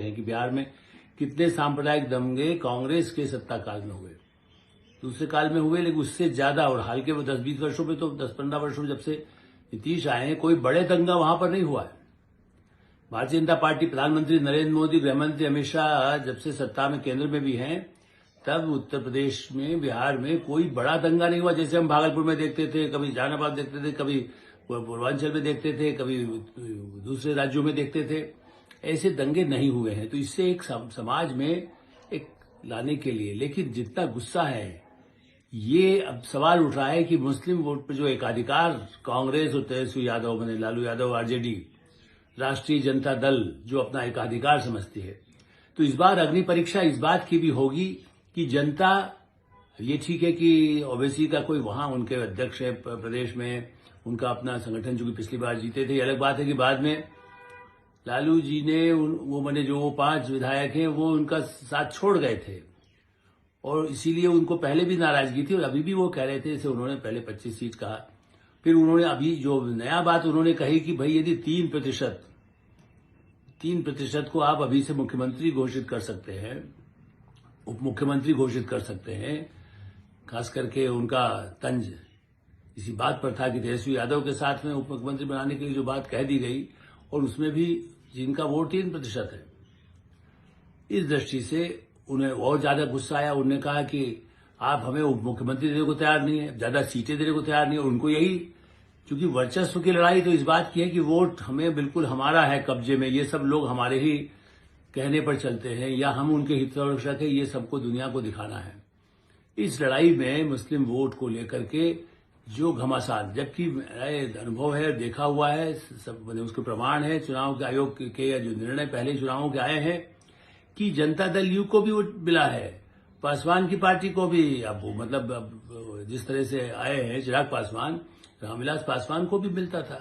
हैं कि बिहार में कितने सांप्रदायिक दंगे कांग्रेस के सत्ता काल में हुए, दूसरे काल में हुए, लेकिन उससे ज्यादा और हाल के 10-20 वर्षों में तो 10-15 वर्षों में जब से नीतीश आए हैं कोई बड़े दंगा वहां पर नहीं हुआ है। भारतीय जनता पार्टी, प्रधानमंत्री नरेंद्र मोदी, गृहमंत्री अमित शाह जब से सत्ता में केंद्र में भी हैं तब उत्तर प्रदेश में, बिहार में कोई बड़ा दंगा नहीं हुआ। जैसे हम भागलपुर में देखते थे, कभी जहानाबाद देखते थे, कभी पूर्वांचल में देखते थे, कभी दूसरे राज्यों में देखते थे, ऐसे दंगे नहीं हुए हैं। तो इससे एक समाज में एक लाने के लिए, लेकिन जितना गुस्सा है, ये अब सवाल उठ रहा है कि मुस्लिम वोट पर जो एकाधिकार कांग्रेस और तेजस्वी यादव, मैंने लालू यादव, आरजेडी, राष्ट्रीय जनता दल जो अपना एकाधिकार समझती है, तो इस बार अग्नि परीक्षा इस बात की भी होगी कि जनता, ये ठीक है कि ओवैसी का कोई वहां उनके अध्यक्ष है प्रदेश में, उनका अपना संगठन जो कि पिछली बार जीते थे, अलग बात है कि बाद में लालू जी ने वो मैंने जो 5 विधायक हैं वो उनका साथ छोड़ गए थे और इसीलिए उनको पहले भी नाराजगी थी और अभी भी वो कह रहे थे, जैसे उन्होंने पहले 25 सीट कहा, फिर उन्होंने अभी जो नया बात उन्होंने कही कि भाई यदि 3% को आप अभी से मुख्यमंत्री घोषित कर सकते हैं, उप मुख्यमंत्री घोषित कर सकते हैं, खास करके उनका तंज इसी बात पर था कि तेजस्वी यादव के साथ में उप मुख्यमंत्री बनाने के लिए जो बात कह दी गई, और उसमें भी जिनका वोट 3% है, इस दृष्टि से उन्हें और ज्यादा गुस्सा आया। उन्होंने कहा कि आप हमें उप मुख्यमंत्री देने को तैयार नहीं है, ज्यादा सीटें देने को तैयार नहीं है। उनको यही, क्योंकि वर्चस्व की लड़ाई तो इस बात की है कि वोट हमें बिल्कुल हमारा है कब्जे में, ये सब लोग हमारे ही कहने पर चलते हैं या हम उनके हितरक्षक है, ये सबको दुनिया को दिखाना है। इस लड़ाई में मुस्लिम वोट को लेकर के जो घमासान, जबकि अनुभव है, देखा हुआ है, सब उसके प्रमाण है, चुनाव के आयोग के जो निर्णय पहले चुनावों के आए हैं कि जनता दल यू को भी वोट मिला है, पासवान की पार्टी को भी, अब जिस तरह से आए हैं चिराग पासवान, रामविलास पासवान को भी मिलता था,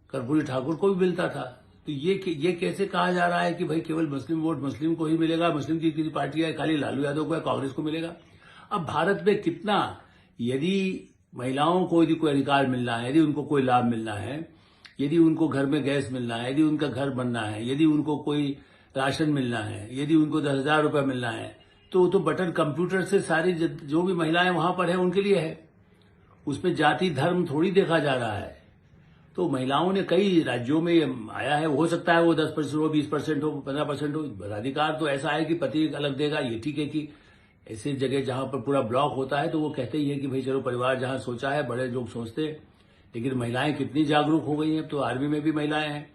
कर्पूरी ठाकुर को भी मिलता था। तो ये कैसे कहा जा रहा है कि भाई केवल मुस्लिम वोट मुस्लिम को ही मिलेगा, मुस्लिम की किसी पार्टी है, खाली लालू यादव को या कांग्रेस को मिलेगा? अब भारत में कितना, यदि महिलाओं को यदि कोई अधिकार मिलना है, यदि उनको कोई लाभ मिलना है, यदि उनको घर में गैस मिलना है, यदि उनका घर बनना है, यदि उनको कोई राशन मिलना है, यदि उनको 10,000 रुपये मिलना है, तो बटन कंप्यूटर से सारी जो भी महिलाएं वहां पर है उनके लिए है। उसमें जाति धर्म थोड़ी देखा जा रहा है। तो महिलाओं ने कई राज्यों में आया है, हो सकता है वो 10% हो, 20% हो, 15% हो, अधिकार तो ऐसा है कि पति अलग देगा। ये ठीक है कि ऐसी जगह जहां पर पूरा ब्लॉक होता है तो वो कहते ही है कि भाई चलो परिवार जहां सोचा है, बड़े लोग सोचते हैं, लेकिन महिलाएं कितनी जागरूक हो गई हैं। तो आर्मी में भी महिलाएं हैं,